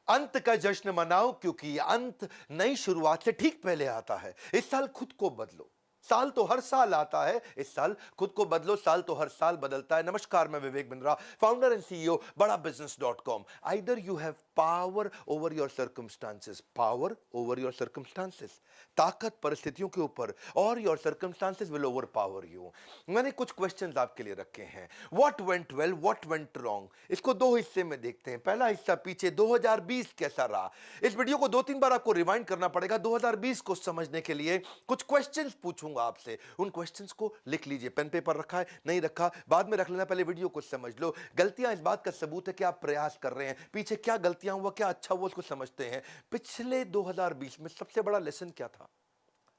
अंत का जश्न मनाओ क्योंकि अंत नई शुरुआत से ठीक पहले आता है। इस साल खुद को बदलो। साल तो हर साल आता है, इस साल खुद को बदलो। साल तो हर साल बदलता है। नमस्कार, मैं Vivek Bindra, founder and CEO बड़ा business .com। Either you have power over your circumstances, power over your circumstances, ताकत परिस्थितियों के ऊपर, और your circumstances will over power you. मैंने कुछ क्वेश्चंस आपके लिए रखे हैं। What went well, what went wrong, इसको दो हिस्से में देखते हैं। पहला हिस्सा पीछे 2020 कैसा रहा। इस वीडियो को 2-3 बार आपको रिवाइंड करना पड़ेगा 2020 को समझने के लिए। कुछ क्वेश्चंस पूछूंगा आपसे, उन क्वेश्चंस को लिख लीजिए। पेन पेपर रखा है, नहीं रखा बाद में रख लेना, पहले वीडियो को समझ लो। गलतियां इस बात का सबूत है कि आप प्रयास कर रहे हैं। पीछे क्या गलतियां हुआ, क्या अच्छा हुआ, उसको समझते हैं। पिछले 2020 में सबसे बड़ा लेसन क्या था,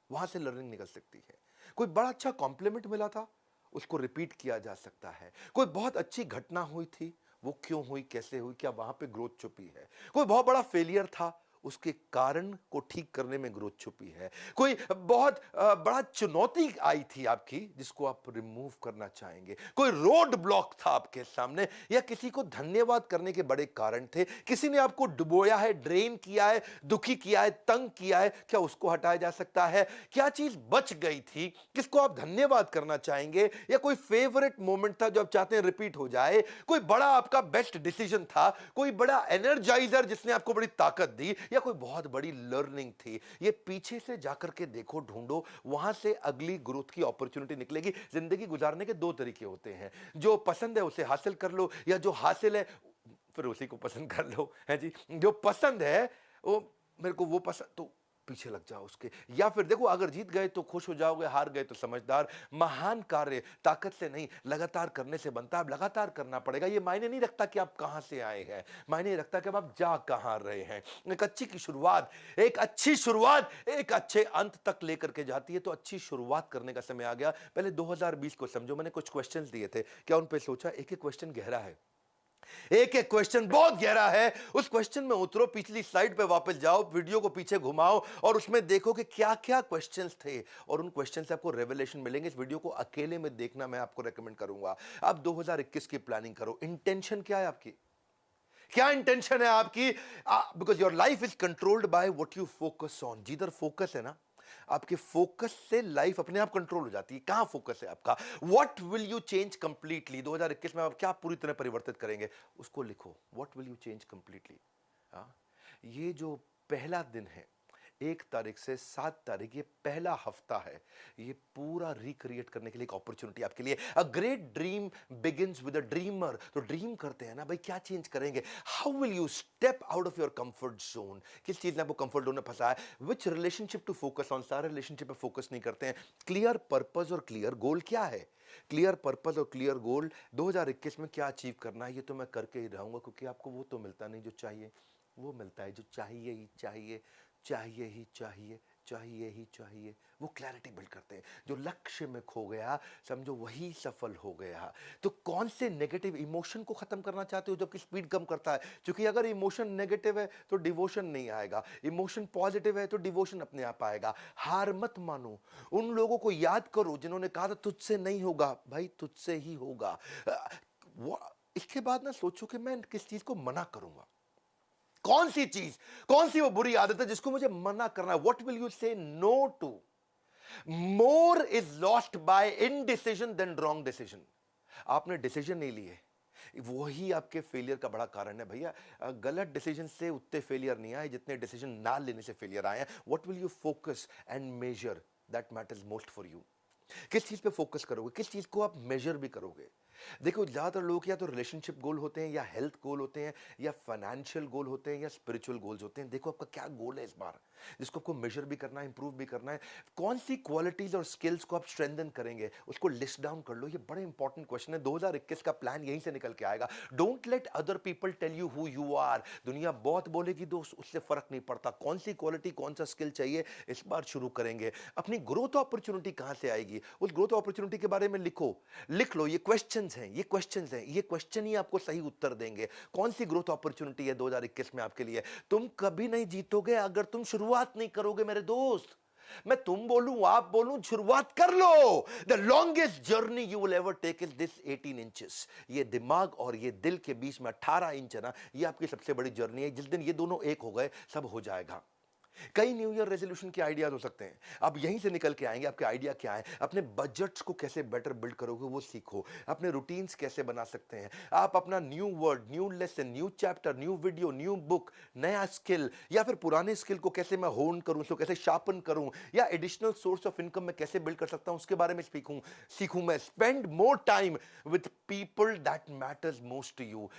वहां से लर्निंग निकल सकती है। कोई बड़ा अच्छा कॉम्प्लीमेंट मिला था, उसको रिपीट किया जा सकता है। कोई बहुत अच्छी घटना हुई थी, वो क्यों हुई, कैसे हुई, क्या वहां पे ग्रोथ छुपी है। कोई बहुत बड़ा फेलियर था, उसके कारण को ठीक करने में ग्रोथ छुपी है। कोई बहुत बड़ा चुनौती आई थी आपकी, जिसको आप रिमूव करना चाहेंगे। कोई रोड ब्लॉक था आपके सामने, या किसी को धन्यवाद करने के बड़े कारण थे। किसी ने आपको डुबोया है, ड्रेन किया है, दुखी किया है, तंग किया है, क्या उसको हटाया जा सकता है। क्या चीज बच गई थी, किसको आप धन्यवाद करना चाहेंगे। या कोई फेवरेट मोमेंट था जो आप चाहते हैं रिपीट हो जाए। कोई बड़ा आपका बेस्ट डिसीजन था, कोई बड़ा एनर्जाइजर जिसने आपको बड़ी ताकत दी, या कोई बहुत बड़ी लर्निंग थी। ये पीछे से जाकर के देखो, ढूंढो, वहां से अगली ग्रोथ की अपॉर्चुनिटी निकलेगी। जिंदगी गुजारने के दो तरीके होते हैं, जो पसंद है उसे हासिल कर लो, या जो हासिल है फिर उसी को पसंद कर लो, है जी। जो पसंद है वो, मेरे को वो पसंद, तो पीछे लग जाओ उसके। या फिर देखो, अगर जीत गए तो खुश हो जाओगे, हार गए तो समझदार। महान कार्य ताकत से नहीं, लगातार करने से बनता है। अब लगातार करना पड़ेगा। ये मायने नहीं रखता कि आप कहां से आए हैं, मायने रखता कि अब आप जा कहां रहे हैं। एक अच्छी की शुरुआत, एक अच्छी शुरुआत एक अच्छे अंत तक लेकर के जाती है। तो अच्छी शुरुआत करने का समय आ गया। पहले 2020 को समझो। मैंने कुछ क्वेश्चंस दिए थे, क्या उन पे सोचा। एक एक क्वेश्चन गहरा है, एक एक क्वेश्चन बहुत गहरा है। उस क्वेश्चन में उतरो, पिछली स्लाइड पे वापस जाओ, वीडियो को पीछे घुमाओ, और उसमें देखो कि क्या क्या क्वेश्चंस थे, और उन क्वेश्चन से आपको रेवलेशन मिलेंगे। इस वीडियो को अकेले में देखना मैं आपको रेकमेंड करूंगा। आप 2021 की प्लानिंग करो। इंटेंशन क्या है आपकी, क्या इंटेंशन है आपकी। Because your life is controlled by what you focus on. जिधर फोकस है ना, आपके फोकस से लाइफ अपने आप कंट्रोल हो जाती है। कहां फोकस है आपका, what will you change completely. 2021 में आप क्या पूरी तरह परिवर्तित करेंगे, उसको लिखो। What will you change completely. ये जो पहला दिन है, 1 तारीख से 7 तारीख, ये पहला हफ्ता है। ये पूरा रिक्रिएट करने के लिए एक अपॉर्चुनिटी आपके लिए। A great dream begins with a dreamer. तो ड्रीम करते हैं ना भाई, क्या चेंज करेंगे। How will you step out of your comfort zone. किस चीज ने आपको कंफर्ट जोन में फंसा है। विच रिलेशनशिप टू फोकस ऑन। सारे रिलेशनशिप पे फोकस नहीं करते हैं। क्लियर पर्पस और क्लियर गोल क्या है। क्लियर पर्पस और क्लियर गोल, 2021 में क्या अचीव करना है, ये तो मैं करके ही रहूंगा, क्योंकि आपको वो तो मिलता नहीं जो चाहिए। वो मिलता है जो चाहिए ही चाहिए, चाहिए ही चाहिए, चाहिए ही चाहिए। वो क्लैरिटी बिल्ड करते हैं। जो लक्ष्य में खो गया, समझो वही सफल हो गया। तो कौन से नेगेटिव इमोशन को खत्म करना चाहते हो, जबकि स्पीड कम करता है। क्योंकि अगर इमोशन नेगेटिव है तो डिवोशन नहीं आएगा, इमोशन पॉजिटिव है तो डिवोशन अपने आप आएगा। हार मत मानो। उन लोगों को याद करो जिन्होंने कहा था तुझसे नहीं होगा, भाई तुझसे ही होगा। इसके बाद ना सोचो कि मैं किस चीज को मना करूंगा। कौन सी चीज, कौन सी वो बुरी आदत है जिसको मुझे मना करना है। What will you say no to. More is lost by indecision than wrong decision. आपने डिसीजन नहीं लिए, वही आपके फेलियर का बड़ा कारण है भैया। गलत डिसीजन से उतने फेलियर नहीं आए जितने डिसीजन ना लेने से फेलियर आए हैं। What will you focus and measure, that matters most for you. किस चीज पे फोकस करोगे, किस चीज को आप मेजर भी करोगे। देखो, ज्यादातर लोग या तो रिलेशनशिप गोल होते हैं, या हेल्थ गोल होते हैं, या फाइनेंशियल गोल होते हैं, या स्पिरिचुअल गोल्स होते हैं। देखो आपका क्या गोल है इस बार, जिसको आपको मेजर भी करना है, इंप्रूव भी करना है। कौन सी क्वालिटीज और स्किल्स को आप स्ट्रेंथन करेंगे, उसको लिस्ट डाउन कर लो। ये बड़े इंपॉर्टेंट क्वेश्चन है। 2021 का प्लान यहीं से निकल के आएगा। Don't let other people tell you who you are. दुनिया बहुत बोलेगी दोस्त, उससे फर्क नहीं पड़ता। कौन सी क्वालिटी, कौन सा स्किल चाहिए, इस बार शुरू करेंगे। अपनी ग्रोथ अपॉर्चुनिटी कहां से आएगी, उस ग्रोथ अपॉर्चुनिटी के बारे में लिखो, लिख लो। ये क्वेश्चंस हैं, ये क्वेश्चंस हैं, ये क्वेश्चन ही आपको सही उत्तर देंगे। कौन सी ग्रोथ अपॉर्चुनिटी है 2021 में आपके लिए। तुम कभी नहीं जीतोगे अगर तुम शुरुआत नहीं करोगे मेरे दोस्त। मैं तुम बोलूं आप बोलूं, शुरुआत कर लो। The longest journey you will ever take is this 18 inches. ये दिमाग और ये दिल के बीच में 18 इंच है ना, ये आपकी सबसे बड़ी जर्नी है। जिस दिन ये दोनों एक हो गए, सब हो जाएगा। कई न्यू ईयर रेजोल्यूशन के आइडियाज हो सकते हैं, आप यहीं से निकल के आएंगे। आपके आइडिया क्या है? अपने बजट्स को कैसे बेटर बिल्ड करोगे वो सीखो। अपने रूटीन्स कैसे बना सकते हैं आप। अपना new word, new lesson, new chapter, new video, new book, नया स्किल, या फिर पुराने स्किल को कैसे मैं होन करूं, उसको कैसे शार्पन करूं, या एडिशनल सोर्स ऑफ इनकम मैं कैसे बिल्ड कर सकता हूं, उसके बारे में सीखूं मैं। Spend more time with people that matters most to you.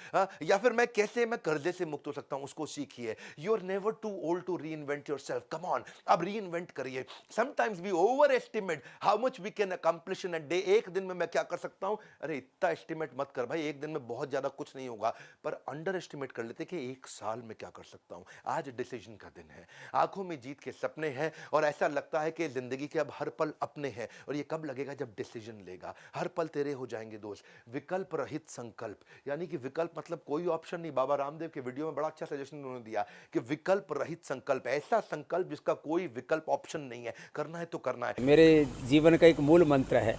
या फिर मैं कैसे मैं कर्जे से मुक्त हो सकता हूं, उसको सीखिए। You are never too old to reinvent yourself. Come on, अब रीइन्वेंट करिए। Sometimes we overestimate how much we can accomplish in a day. एक दिन में मैं क्या कर सकता हूं? अरे इतना एस्टिमेट मत कर भाई, एक दिन में बहुत ज्यादा कुछ नहीं होगा। पर अंडर एस्टिमेट कर लेते कि एक साल में क्या कर सकता हूं। आज डिसीजन का दिन है, आंखों में जीत के सपने हैं, और ऐसा लगता है कि जिंदगी के अब हर पल अपने हैं। और ये कब लगेगा? जब डिसीजन लेगा। हर पल तेरे हो जाएंगे दोस्त। विकल्प रहित संकल्प, यानी कि विकल्प मतलब कोई ऑप्शन नहीं। बाबा रामदेव के वीडियो में बड़ा अच्छा सजेशन उन्होंने दिया कि विकल्प रहित संकल्प, ऐसा संकल्प जिसका कोई विकल्प ऑप्शन नहीं है। करना है तो करना है। मेरे जीवन का एक मूल मंत्र है,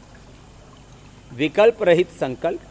विकल्प रहित संकल्प,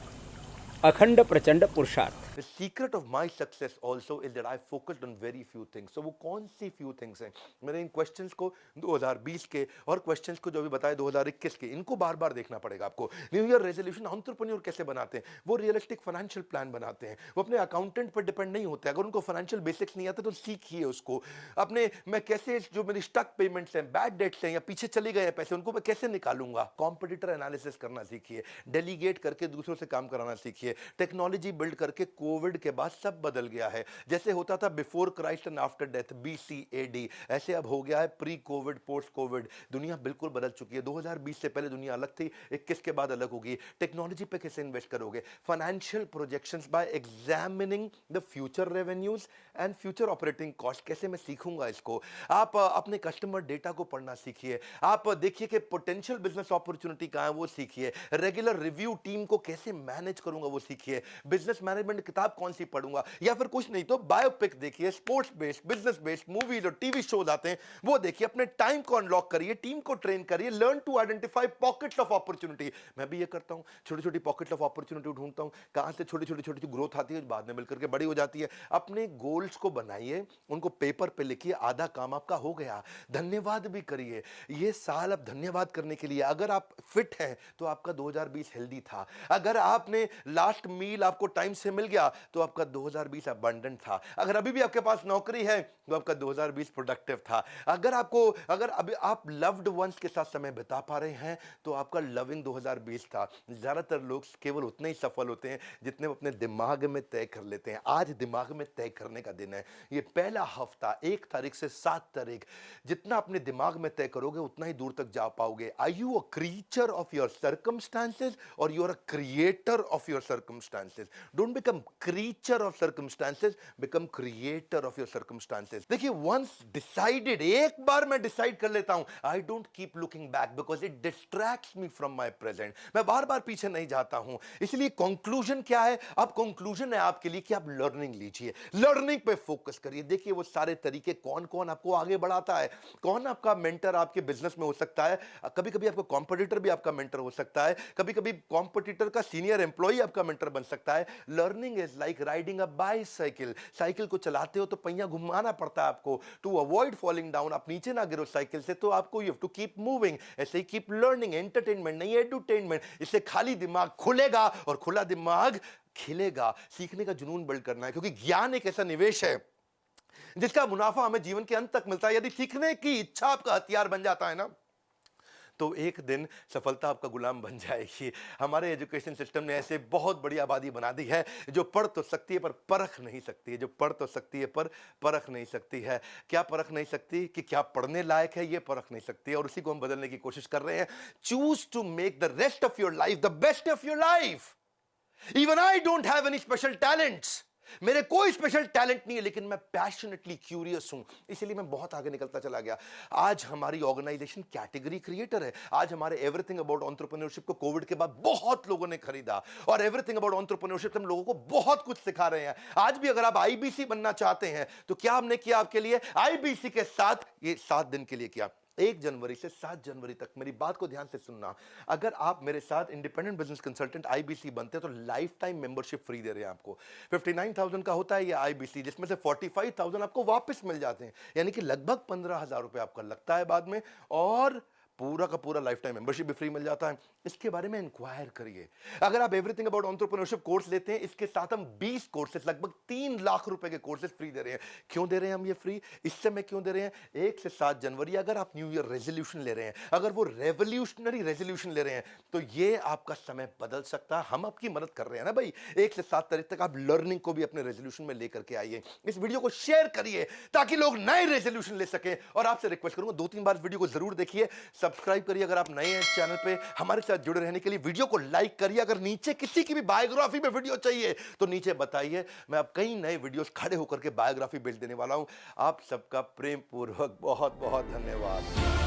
अखंड प्रचंड पुरुषार्थ। The secret of my success also is that I focused on very few things. So वो कौन सी few things हैं? मैंने इन क्वेश्चंस को 2020 के और क्वेश्चंस को जो भी बताए 2021 के, इनको बार बार देखना पड़ेगा आपको। न्यू ईयर रेजोल्यूशन एंटरप्रेन्योर कैसे बनाते हैं? वो रियलिस्टिक फाइनेंशियल प्लान बनाते हैं। वो अपने अकाउंटेंट पर डिपेंड नहीं होते। अगर उनको फाइनेंशियल बेसिक्स नहीं आते तो सीखिए उसको। अपने मैं कैसे जो मेरी स्टक पेमेंट्स हैं, बैड डेट्स हैं, या पीछे चले गए हैं पैसे, उनको मैं कैसे निकालूंगा। कॉम्पिटिटर एनालिसिस करना सीखिए। डेलीगेट करके दूसरों से काम कराना सीखिए। टेक्नोलॉजी बिल्ड करके कोविड के बाद सब बदल गया है। जैसे होता था before Christ and after death, BCAD, ऐसे अब हो गया है प्री कोविड, पोस्ट कोविड। दुनिया बिल्कुल बदल चुकी है। 2020 से पहले दुनिया अलग थी, 21 के बाद अलग होगी। टेक्नोलॉजी पे कैसे इन्वेस्ट करोगे? Financial projections bye examining the future revenues and future operating cost. कैसे मैं सीखूंगा इसको? आप अपने कस्टमर डेटा को पढ़ना सीखिए। आप देखिए कि पोटेंशियल बिजनेस अपॉर्चुनिटी कहां है, वो सीखिए। रेगुलर रिव्यू टीम को कैसे मैनेज करूंगा, वो सीखिए। बिजनेस मैनेजमेंट किताब कौन सी पढ़ूंगा, या फिर कुछ नहीं तो बायोपिक देखिए। Sports based, business based movies और टीवी शोज आते हैं, वो देखिए। अपने टाइम को अनलॉक करिए, टीम को ट्रेन करिए। Learn to identify pockets of opportunity. मैं भी ये करता हूं, छोटी छोटी पॉकेट्स ऑफ अपॉर्चुनिटी ढूंढता हूं, कहां से छोटी छोटी छोटी ग्रोथ आती है, बाद में मिलकर के बड़ी हो जाती है। अपने गोल्स को बनाइए, उनको पेपर पे लिखिए। आधा काम आपका हो गया। धन्यवाद भी करिए। ये साल अब धन्यवाद करने के लिए। अगर आप फिट हैं तो आपका 2020 हेल्दी था। अगर आपने लास्ट मील आपको टाइम से मिल गया तो आपका 2020 अबंडेंट था। अगर अभी भी आपके पास नौकरी है तो आपका 2020 प्रोडक्टिव था। अगर अभी आप लव्ड वंस के साथ समय बिता पा रहे हैं तो आपका लविंग 2020 था। ज्यादातर लोग केवल उतने ही सफल होते हैं जितने वो अपने दिमाग में तय कर लेते हैं। आज दिमाग में तय करने का दिन है। ये पहला हफ्ता 1 तारीख से 7 तारीख, जितना अपने दिमाग में तय करोगे उतना ही दूर तक जा पाओगे। Are you a creature of your circumstances और you are a creator of your circumstances? Don't become creature of circumstances, become creator of your circumstances. देखिए, वंस डिसाइडेड, एक बार मैं डिसाइड कर लेता हूं, I don't keep looking back because it distracts me from my present. मैं बार बार पीछे नहीं जाता हूं। इसलिए कंक्लूजन क्या है? अब कंक्लूजन है आपके लिए कि आप लर्निंग लीजिए, लर्निंग पे फोकस करिए। देखिए वो सारे तरीके कौन कौन आपको आगे बढ़ाता है, कौन आपका मेंटर आपके बिजनेस में हो सकता है। कभी कभी आपका कॉम्पिटिटर भी आपका मेंटर हो सकता है, कभी कभी कॉम्पिटिटर का सीनियर एम्प्लॉय आपका मेंटर बन सकता है। Learning is like riding a bicycle. Cycle को चलाते हो तो पहिया घुमाना पड़ता है आपको, टू अवॉइड फॉलिंग डाउन। आप नीचे ना गिरो साइकिल से, तो आपको you have to keep moving. ऐसे ही कीप लर्निंग। एंटरटेनमेंट नहीं, एडुटेनमेंट। इससे खाली दिमाग खुलेगा और खुला दिमाग खिलेगा। सीखने का जुनून बिल्ड करना है, क्योंकि ज्ञान एक ऐसा निवेश है जिसका मुनाफा हमें जीवन के अंत तक मिलता है। यदि सीखने की इच्छा आपका हथियार बन जाता है ना, तो एक दिन सफलता आपका गुलाम बन जाएगी। हमारे एजुकेशन सिस्टम ने ऐसे बहुत बड़ी आबादी बना दी है जो पढ़ तो सकती है पर परख नहीं सकती है, जो पढ़ तो सकती है पर परख नहीं सकती है। क्या परख नहीं सकती? कि क्या पढ़ने लायक है, ये परख नहीं सकती है। और उसी को हम बदलने की कोशिश कर रहे हैं। Choose to make the rest of your life the best of your life. Even I don't have any special talents. मेरे कोई स्पेशल टैलेंट नहीं है, लेकिन मैं पैशनेटली क्यूरियस हूं, इसलिए मैं बहुत आगे निकलता चला गया। आज हमारी ऑर्गेनाइजेशन कैटेगरी क्रिएटर है। आज हमारे एवरीथिंग अबाउट एंटरप्रेन्योरशिप को कोविड के बाद बहुत लोगों ने खरीदा, और एवरीथिंग अबाउट एंटरप्रेन्योरशिप हम लोगों को बहुत कुछ सिखा रहे हैं। आज भी अगर आप आईबीसी बनना चाहते हैं तो क्या हमने किया आपके लिए? आईबीसी के साथ ये 7 दिन के लिए किया। 1 जनवरी से 7 जनवरी तक मेरी बात को ध्यान से सुनना। अगर आप मेरे साथ इंडिपेंडेंट बिजनेस कंसल्टेंट आईबीसी बनते हैं तो लाइफ टाइम मेंबरशिप फ्री दे रहे हैं आपको। 59,000 का होता है ये आईबीसी, जिसमें से 45,000 आपको वापस मिल जाते हैं, यानी कि लगभग 15,000 रुपए आपका लगता है बाद में, और पूरा का पूरा लाइफ टाइम मेंबरशिप भी फ्री मिल जाता है। इसके बारे में इंक्वायर करिए। अगर आप एवरीथिंग अबाउट एंटरप्रेन्योरशिप कोर्स लेते हैं, इसके साथ हम 20 कोर्सेज, लगभग 3 लाख रुपए के कोर्सेज फ्री दे रहे हैं। क्यों दे रहे हैं हम ये फ्री? इस समय क्यों दे रहे हैं? 1 से 7 जनवरी अगर आप न्यू ईयर रेजोल्यूशन ले रहे हैं, अगर वो रेवोल्यूशनरी रेजोल्यूशन ले रहे हैं, तो ये आपका समय बदल सकता है। हम आपकी मदद कर रहे हैं ना भाई। 1 से 7 तारीख तक आप लर्निंग को भी अपने रेजोल्यूशन में लेकर के आइए। इस वीडियो को शेयर करिए ताकि लोग नए रेजोल्यूशन ले सके। और आपसे रिक्वेस्ट करूंगा 2-3 बार वीडियो को जरूर देखिए, सब्सक्राइब करिए अगर आप नए हैं चैनल पे, हमारे साथ जुड़े रहने के लिए वीडियो को लाइक करिए। अगर नीचे किसी की भी बायोग्राफी में वीडियो चाहिए तो नीचे बताइए, मैं अब कई नए वीडियोस खड़े होकर के बायोग्राफी भेज देने वाला हूं। आप सबका प्रेम पूर्वक बहुत बहुत धन्यवाद।